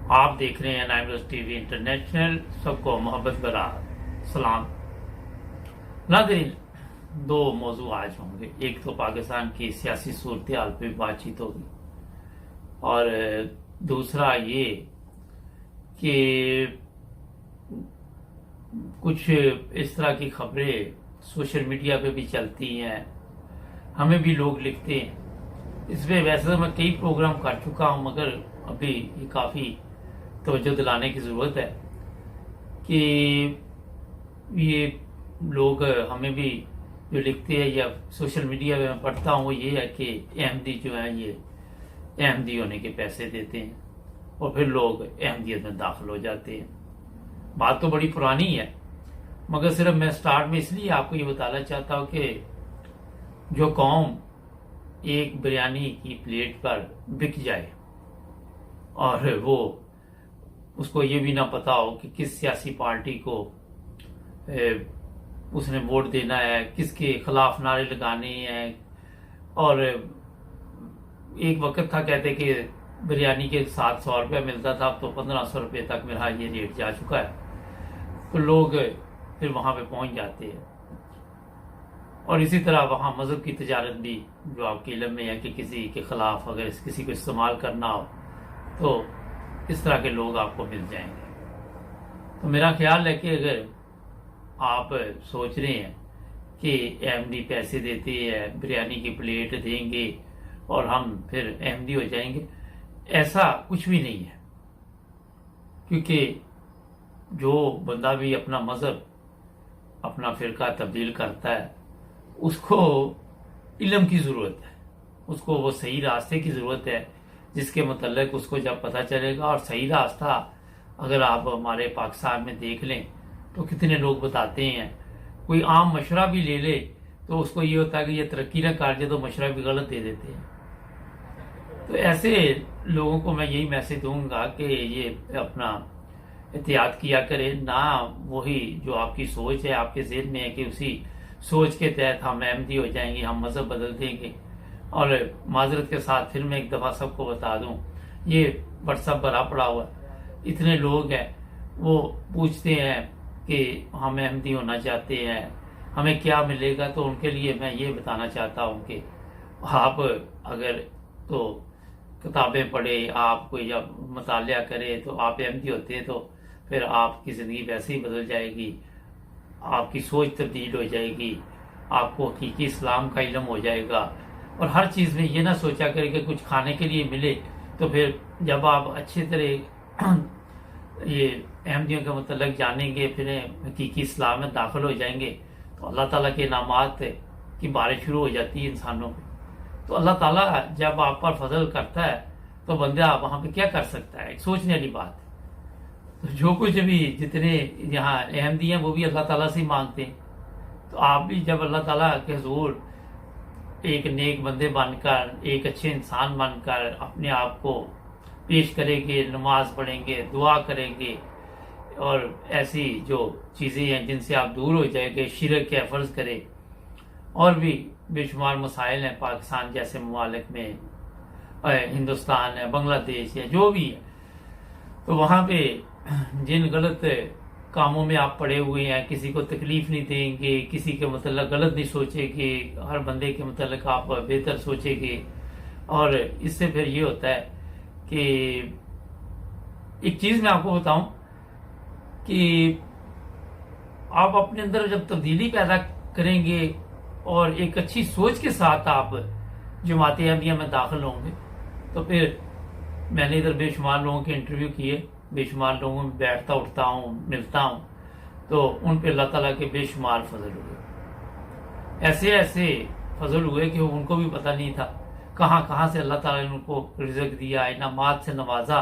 آپ دیکھ رہے ہیں 9 ٹی وی انٹرنیشنل. سب کو محبت بھرا سلام. ناظرین، دو موضوع آج ہوں گے. ایک تو پاکستان کی سیاسی صورتحال پہ بات چیت ہوگی، اور دوسرا یہ کہ کچھ اس طرح کی خبریں سوشل میڈیا پہ بھی چلتی ہیں، ہمیں بھی لوگ لکھتے ہیں. اس پہ ویسے تو میں کئی پروگرام کر چکا ہوں، مگر ابھی یہ کافی توجہ دلانے کی ضرورت ہے کہ یہ لوگ ہمیں بھی جو لکھتے ہیں یا سوشل میڈیا پہ میں پڑھتا ہوں، وہ یہ ہے کہ احمدی جو ہیں یہ احمدی ہونے کے پیسے دیتے ہیں اور پھر لوگ احمدیت میں داخل ہو جاتے ہیں. بات تو بڑی پرانی ہے، مگر صرف میں سٹارٹ میں اس لیے آپ کو یہ بتانا چاہتا ہوں کہ جو قوم ایک بریانی کی پلیٹ پر بک جائے اور وہ اس کو یہ بھی نہ پتا ہو کہ کس سیاسی پارٹی کو اس نے ووٹ دینا ہے، کس کے خلاف نعرے لگانے ہیں. اور ایک وقت تھا کہتے کہ بریانی کے 700 روپے ملتا تھا، اب تو 1500 روپے تک میرا یہ ریٹ جا چکا ہے. تو لوگ پھر وہاں پہ پہنچ جاتے ہیں. اور اسی طرح وہاں مذہب کی تجارت بھی، جو آپ کے علم میں ہے کہ کسی کے خلاف اگر کسی کو استعمال کرنا ہو تو اس طرح کے لوگ آپ کو مل جائیں گے. تو میرا خیال ہے کہ اگر آپ سوچ رہے ہیں کہ احمدی پیسے دیتے ہیں، بریانی کی پلیٹ دیں گے اور ہم پھر احمدی ہو جائیں گے، ایسا کچھ بھی نہیں ہے. کیونکہ جو بندہ بھی اپنا مذہب، اپنا فرقہ تبدیل کرتا ہے، اس کو علم کی ضرورت ہے، اس کو وہ صحیح راستے کی ضرورت ہے جس کے متعلق اس کو جب پتہ چلے گا. اور صحیح راستہ اگر آپ ہمارے پاکستان میں دیکھ لیں تو کتنے لوگ بتاتے ہیں. کوئی عام مشورہ بھی لے لے تو اس کو یہ ہوتا ہے کہ یہ ترقی نہ کر جائے تو مشورہ بھی غلط دے دیتے ہیں. تو ایسے لوگوں کو میں یہی میسج دوں گا کہ یہ اپنا احتیاط کیا کرے، نہ وہی جو آپ کی سوچ ہے، آپ کے ذہن میں ہے کہ اسی سوچ کے تحت ہم احمدی ہو جائیں گے، ہم مذہب بدل دیں گے. اور معذرت کے ساتھ پھر میں ایک دفعہ سب کو بتا دوں، یہ واٹس ایپ بھرا پڑا ہوا ہے، اتنے لوگ ہیں وہ پوچھتے ہیں کہ ہم احمدی ہونا چاہتے ہیں، ہمیں کیا ملے گا. تو ان کے لیے میں یہ بتانا چاہتا ہوں کہ آپ اگر تو کتابیں پڑھے، آپ کو جب مطالعہ کرے تو آپ احمدی ہوتے ہیں تو پھر آپ کی زندگی ویسے ہی بدل جائے گی، آپ کی سوچ تبدیل ہو جائے گی، آپ کو حقیقی اسلام کا علم ہو جائے گا. اور ہر چیز میں یہ نہ سوچا کرے کہ کچھ کھانے کے لیے ملے تو پھر جب آپ اچھی طرح یہ احمدیوں کے متعلق جانیں گے، پھر حقیقی اسلام میں داخل ہو جائیں گے تو اللہ تعالیٰ کے انعامات کی بارش شروع ہو جاتی ہے انسانوں پہ. تو اللہ تعالیٰ جب آپ پر فضل کرتا ہے تو بندہ وہاں پہ کیا کر سکتا ہے، ایک سوچنے والی بات ہے. تو جو کچھ بھی جتنے یہاں احمدی ہیں وہ بھی اللہ تعالیٰ سے ہی مانگتے ہیں. تو آپ بھی جب اللہ تعالیٰ کے حضور ایک نیک بندے بن کر، ایک اچھے انسان بن کر اپنے آپ کو پیش کریں گے، نماز پڑھیں گے، دعا کریں گے، اور ایسی جو چیزیں ہیں جن سے آپ دور ہو جائیں گے، شرک کے فرض کریں. اور بھی بے شمار مسائل ہیں پاکستان جیسے ممالک میں، ہندوستان ہے، بنگلہ دیش ہے، جو بھی ہے. تو وہاں پہ جن غلط کاموں میں آپ پڑے ہوئے ہیں، کسی کو تکلیف نہیں دیں گے، کسی کے متعلق غلط نہیں سوچیں گے، ہر بندے کے متعلق آپ بہتر سوچیں گے. اور اس سے پھر یہ ہوتا ہے کہ ایک چیز میں آپ کو بتاؤں کہ آپ اپنے اندر جب تبدیلی پیدا کریں گے اور ایک اچھی سوچ کے ساتھ آپ جماعت احمدیہ میں داخل ہوں گے تو پھر میں نے ادھر بے شمار لوگوں کے انٹرویو کیے، بے شمار لوگوں میں بیٹھتا اٹھتا ہوں، ملتا ہوں، تو ان پہ اللہ تعالیٰ کے بے شمار فضل ہوئے. ایسے ایسے فضل ہوئے کہ ان کو بھی پتہ نہیں تھا کہاں کہاں سے اللہ تعالیٰ نے ان کو رزق دیا، انعامات سے نوازا.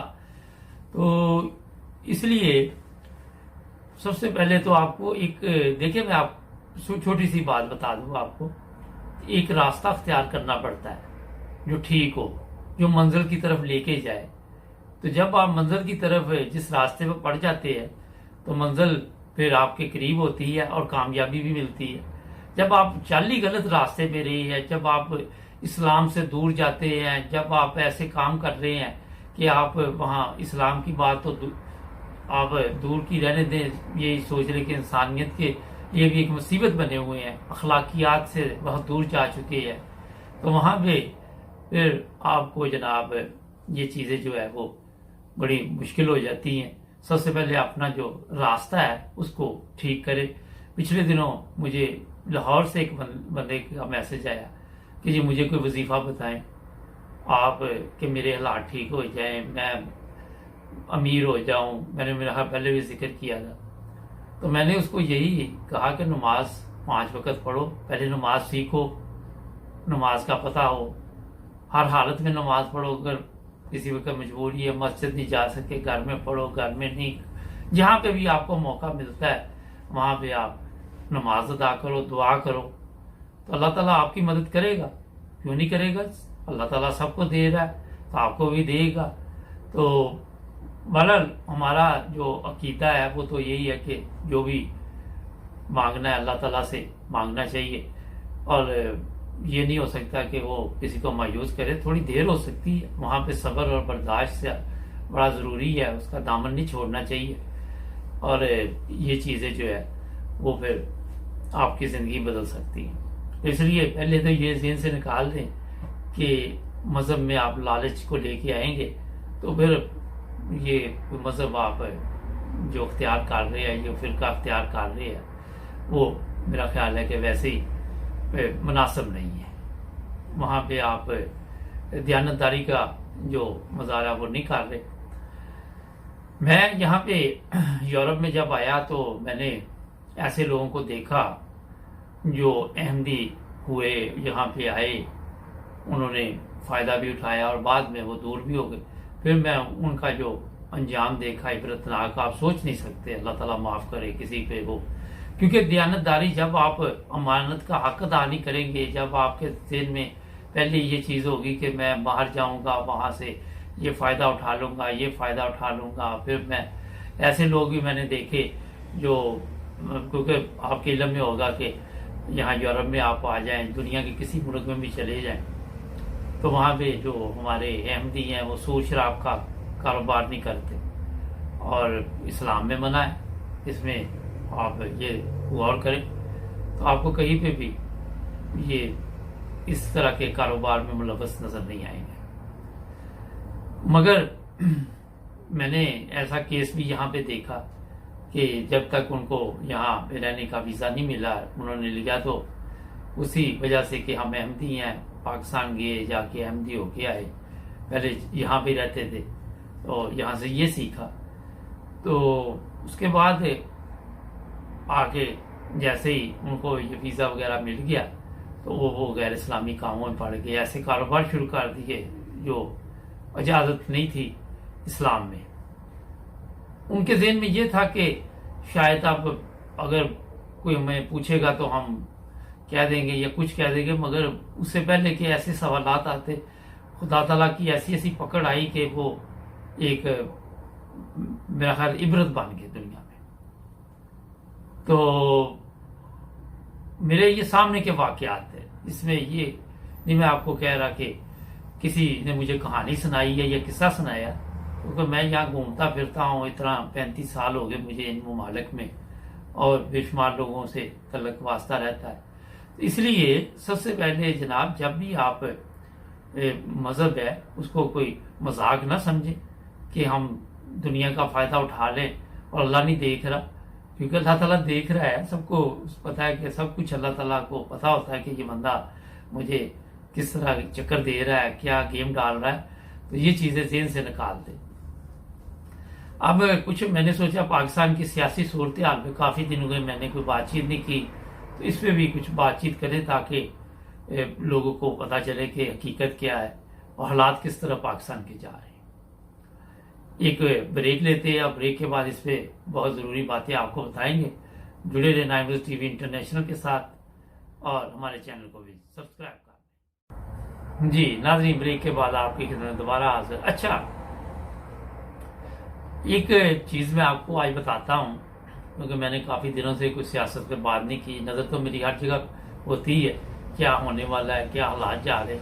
تو اس لیے سب سے پہلے تو آپ کو ایک دیکھیں، میں آپ چھوٹی سی بات بتا دوں آپ کو. ایک راستہ اختیار کرنا پڑتا ہے جو ٹھیک ہو، جو منزل کی طرف لے کے جائے. تو جب آپ منزل کی طرف جس راستے پہ پڑ جاتے ہیں تو منزل پھر آپ کے قریب ہوتی ہے اور کامیابی بھی ملتی ہے. جب آپ چالی غلط راستے پہ رہے ہیں، جب آپ اسلام سے دور جاتے ہیں، جب آپ ایسے کام کر رہے ہیں کہ آپ وہاں اسلام کی بات تو آپ دور کی رہنے دیں، یہ سوچ رہے کہ انسانیت کے یہ بھی ایک مصیبت بنے ہوئے ہیں، اخلاقیات سے بہت دور جا چکے ہیں، تو وہاں پہ پھر آپ کو جناب یہ چیزیں جو ہے وہ بڑی مشکل ہو جاتی ہیں۔ سب سے پہلے اپنا جو راستہ ہے اس کو ٹھیک کرے۔ پچھلے دنوں مجھے لاہور سے ایک بندے کا میسج آیا کہ جی مجھے کوئی وظیفہ بتائیں آپ کہ میرے حالات ٹھیک ہو جائیں، میں امیر ہو جاؤں۔ میں نے میرا پہلے بھی ذکر کیا تھا، تو میں نے اس کو یہی کہا کہ نماز 5 وقت پڑھو، پہلے نماز سیکھو، نماز کا پتہ ہو، ہر حالت میں نماز پڑھو۔ اگر کسی وقت مجبوری ہے مسجد نہیں جا سکے، گھر میں پڑھو، گھر میں نہیں، جہاں پہ بھی آپ کو موقع ملتا ہے وہاں پہ آپ نماز ادا کرو، دعا کرو، تو اللہ تعالیٰ آپ کی مدد کرے گا، کیوں نہیں کرے گا؟ اللہ تعالیٰ سب کو دے رہا ہے تو آپ کو بھی دے گا۔ تو بہرحال ہمارا جو عقیدہ ہے وہ تو یہی ہے کہ جو بھی مانگنا ہے اللہ تعالیٰ سے مانگنا چاہیے، اور یہ نہیں ہو سکتا کہ وہ کسی کو مایوس کرے۔ تھوڑی دیر ہو سکتی ہے، وہاں پہ صبر اور برداشت سے بڑا ضروری ہے، اس کا دامن نہیں چھوڑنا چاہیے، اور یہ چیزیں جو ہے وہ پھر آپ کی زندگی بدل سکتی ہیں۔ اس لیے پہلے تو یہ ذہن سے نکال دیں کہ مذہب میں آپ لالچ کو لے کے آئیں گے تو پھر یہ مذہب آپ جو اختیار کر رہے ہیں، جو فرقہ اختیار کر رہے ہیں، وہ میرا خیال ہے کہ ویسے ہی مناسب نہیں ہے۔ وہاں پہ آپ دیانتداری کا جو مظاہرہ وہ نہیں کر رہے۔ میں یہاں پہ یورپ میں جب آیا تو میں نے ایسے لوگوں کو دیکھا جو احمدی ہوئے، یہاں پہ آئے، انہوں نے فائدہ بھی اٹھایا اور بعد میں وہ دور بھی ہو گئے۔ پھر میں ان کا جو انجام دیکھا عبرتناک، آپ سوچ نہیں سکتے، اللہ تعالیٰ معاف کرے کسی پہ وہ، کیونکہ دیانتداری جب آپ امانت کا حق ادا نہیں کریں گے، جب آپ کے ذہن میں پہلے یہ چیز ہوگی کہ میں باہر جاؤں گا، وہاں سے یہ فائدہ اٹھا لوں گا، یہ فائدہ اٹھا لوں گا، پھر میں ایسے لوگ بھی میں نے دیکھے جو، کیونکہ آپ کے علم میں ہوگا کہ یہاں یورپ میں آپ آ جائیں، دنیا کے کسی ملک میں بھی چلے جائیں، تو وہاں پہ جو ہمارے احمدی ہیں وہ سود شراب کا کاروبار نہیں کرتے، اور اسلام میں منع ہے، اس میں آپ یہ غور کریں تو آپ کو کہیں پہ بھی یہ اس طرح کے کاروبار میں ملوث نظر نہیں آئیں گے۔ مگر میں نے ایسا کیس بھی یہاں پہ دیکھا کہ جب تک ان کو یہاں پہ رہنے کا ویزا نہیں ملا، انہوں نے لیا تو اسی وجہ سے کہ ہم احمدی ہیں، پاکستان گئے، جا کے احمدی ہو کے آئے، پہلے یہاں پہ رہتے تھے تو یہاں سے یہ سیکھا، تو اس کے بعد آگے جیسے ہی ان کو یہ ویزا وغیرہ مل گیا تو وہ غیر اسلامی کاموں میں پڑ گئے، ایسے کاروبار شروع کر دیے جو اجازت نہیں تھی اسلام میں۔ ان کے ذہن میں یہ تھا کہ شاید اب اگر کوئی ہمیں پوچھے گا تو ہم کہہ دیں گے یا کچھ کہہ دیں گے، مگر اس سے پہلے کہ ایسے سوالات آتے، خدا تعالیٰ کی ایسی پکڑ آئی کہ وہ ایک میرا خیال عبرت بن گئی دنیا میں۔ تو میرے یہ سامنے کے واقعات ہیں، اس میں یہ نہیں میں آپ کو کہہ رہا کہ کسی نے مجھے کہانی سنائی ہے یا قصہ سنایا، کیونکہ میں یہاں گھومتا پھرتا ہوں، اتنا 35 سال ہو گئے مجھے ان ممالک میں، اور بے شمار لوگوں سے تعلق واسطہ رہتا ہے۔ اس لیے سب سے پہلے جناب جب بھی آپ مذہب ہے اس کو کوئی مذاق نہ سمجھیں کہ ہم دنیا کا فائدہ اٹھا لیں اور اللہ نہیں دیکھ رہا، کیونکہ اللہ تعالیٰ دیکھ رہا ہے، سب کو پتہ ہے کہ سب کچھ اللہ تعالیٰ کو پتہ ہوتا ہے کہ یہ بندہ مجھے کس طرح چکر دے رہا ہے، کیا گیم ڈال رہا ہے، تو یہ چیزیں ذہن سے نکال دیں۔ اب کچھ میں نے سوچا پاکستان کی سیاسی صورتحال پہ کافی دن ہو گئے میں نے کوئی بات چیت نہیں کی، تو اس پہ بھی کچھ بات چیت کریں تاکہ لوگوں کو پتہ چلے کہ حقیقت کیا ہے اور حالات کس طرح پاکستان کے جا رہے ہیں۔ ایک بریک لیتے ہیں اور بریک کے بعد اس پہ بہت ضروری باتیں آپ کو بتائیں گے۔ جڑے رہنا نیوز ٹی وی انٹرنیشنل کے ساتھ اور ہمارے چینل کو بھی سبسکرائب کر دیں۔ جی ناظرین، بریک کے بعد آپ کی خدمت دوبارہ حاضر۔ اچھا، ایک چیز میں آپ کو آج بتاتا ہوں، کیونکہ میں نے کافی دنوں سے کوئی سیاست پہ بات نہیں کی، نظر تو میری ہر جگہ ہوتی ہے کیا ہونے والا ہے، کیا حالات جا رہے ہیں،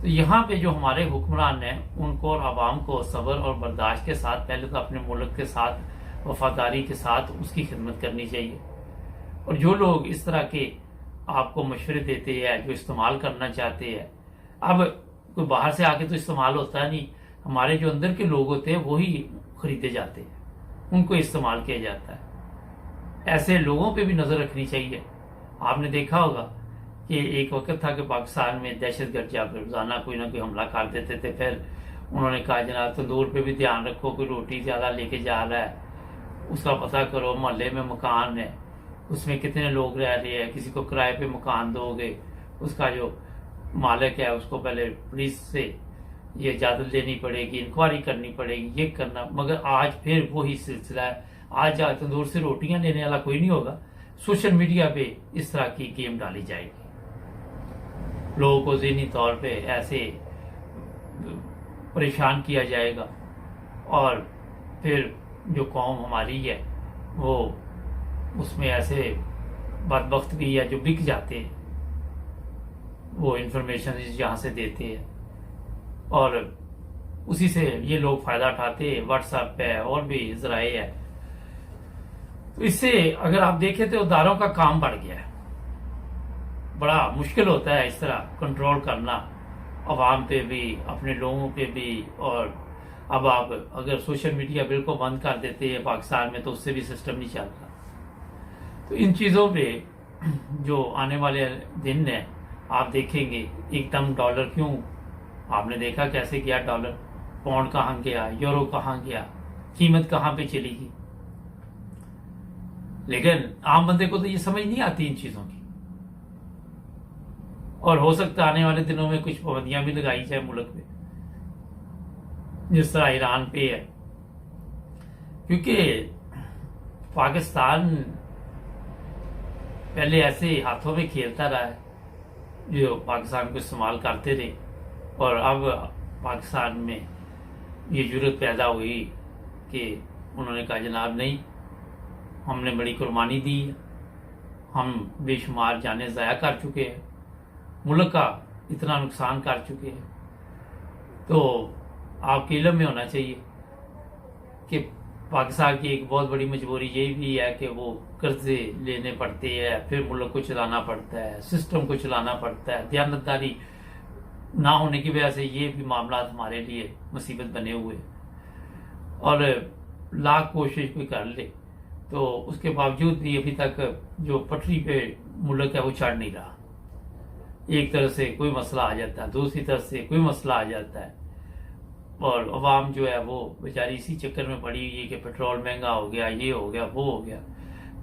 تو یہاں پہ جو ہمارے حکمران ہیں ان کو اور عوام کو صبر اور برداشت کے ساتھ پہلے تو اپنے ملک کے ساتھ وفاداری کے ساتھ اس کی خدمت کرنی چاہیے، اور جو لوگ اس طرح کے آپ کو مشورے دیتے ہیں، جو استعمال کرنا چاہتے ہیں، اب کوئی باہر سے آ کے تو استعمال ہوتا نہیں، ہمارے جو اندر کے لوگ ہوتے ہیں وہی خریدے جاتے ہیں، ان کو استعمال کیا جاتا ہے۔ ایسے لوگوں پہ بھی نظر رکھنی چاہیے۔ آپ نے دیکھا ہوگا کہ ایک وقت تھا کہ پاکستان میں دہشت گرد جب روزانہ کوئی نہ کوئی حملہ کر دیتے تھے، پھر انہوں نے کہا جناب تندور پہ بھی دھیان رکھو، کوئی روٹی زیادہ لے کے جا رہا ہے اس کا پتہ کرو، محلے میں مکان ہے اس میں کتنے لوگ رہ رہے ہیں، کسی کو کرائے پہ مکان دو گے، اس کا جو مالک ہے اس کو پہلے پولیس سے یہ اجازت لینی پڑے گی، انکوائری کرنی پڑے گی، یہ کرنا۔ مگر آج پھر وہی سلسلہ ہے، آج تندور سے روٹیاں لینے والا کوئی نہیں ہوگا، سوشل میڈیا پہ اس طرح کی گیم ڈالی جائے گی، لوگوں کو ذہنی طور پہ ایسے پریشان کیا جائے گا، اور پھر جو قوم ہماری ہے وہ اس میں ایسے بدبخت بھی ہے جو بک جاتے ہیں، وہ انفارمیشن یہاں سے دیتے ہیں اور اسی سے یہ لوگ فائدہ اٹھاتے ہیں، واٹس ایپ پہ اور بھی ذرائع ہے۔ تو اس سے اگر آپ دیکھیں تو اداروں کا کام بڑھ گیا ہے، بڑا مشکل ہوتا ہے اس طرح کنٹرول کرنا عوام پہ بھی، اپنے لوگوں پہ بھی۔ اور اب آپ اگر سوشل میڈیا بالکل بند کر دیتے ہیں پاکستان میں تو اس سے بھی سسٹم نہیں چلتا۔ تو ان چیزوں پہ جو آنے والے دن ہیں آپ دیکھیں گے ایک دم ڈالر کیوں، آپ نے دیکھا کیسے گیا ڈالر، پاؤنڈ کہاں گیا، یورو کہاں گیا، قیمت کہاں پہ چلی گئی۔ لیکن عام بندے کو تو یہ سمجھ نہیں آتی ان چیزوں کی، اور ہو سکتا ہے آنے والے دنوں میں کچھ پابندیاں بھی لگائی جائے ملک میں، جس طرح ایران پہ ہے، کیونکہ پاکستان پہلے ایسے ہاتھوں میں کھیلتا رہا ہے جو پاکستان کو استعمال کرتے رہے، اور اب پاکستان میں یہ جرت پیدا ہوئی کہ انہوں نے کہا جناب نہیں، ہم نے بڑی قربانی دی ہے، ہم بے شمار جانیں ضائع کر چکے ہیں، ملک کا اتنا نقصان کر چکے ہیں۔ تو آپ کے علم میں ہونا چاہیے کہ پاکستان کی ایک بہت بڑی مجبوری یہ بھی ہے کہ وہ قرضے لینے پڑتے ہیں، پھر ملک کو چلانا پڑتا ہے، سسٹم کو چلانا پڑتا ہے۔ دیانتداری نہ ہونے کی وجہ سے یہ بھی معاملات ہمارے لیے مصیبت بنے ہوئے، اور لاکھ کوشش بھی کر لے تو اس کے باوجود بھی ابھی تک جو پٹری پہ ملک ہے وہ چڑھ نہیں رہا۔ ایک طرف سے کوئی مسئلہ آ جاتا ہے، دوسری طرف سے کوئی مسئلہ آ جاتا ہے، اور عوام جو ہے وہ بیچاری اسی چکر میں پڑی ہوئی ہے کہ پیٹرول مہنگا ہو گیا، یہ ہو گیا، وہ ہو گیا۔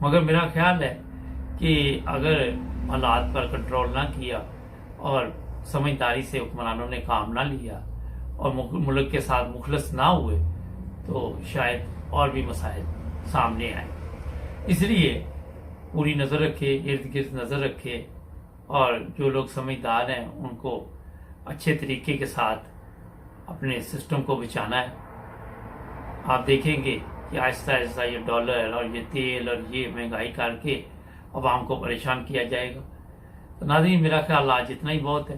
مگر میرا خیال ہے کہ اگر حالات پر کنٹرول نہ کیا اور سمجھداری سے حکمرانوں نے کام نہ لیا اور ملک کے ساتھ مخلص نہ ہوئے تو شاید اور بھی مسائل سامنے آئیں۔ اس لیے پوری نظر رکھے، ارد گرد نظر رکھے، اور جو لوگ سمجھدار ہیں ان کو اچھے طریقے کے ساتھ اپنے سسٹم کو بچانا ہے۔ آپ دیکھیں گے کہ آہستہ آہستہ یہ ڈالر اور یہ تیل اور یہ مہنگائی کر کے عوام کو پریشان کیا جائے گا۔ تو ناظرین، میرا خیال آج اتنا ہی بہت ہے۔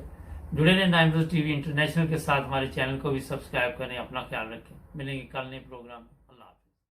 جڑے رہیں ٹائمز ٹی وی انٹرنیشنل کے ساتھ، ہمارے چینل کو بھی سبسکرائب کریں، اپنا خیال رکھیں۔ ملیں گے کل نئے پروگرام میں۔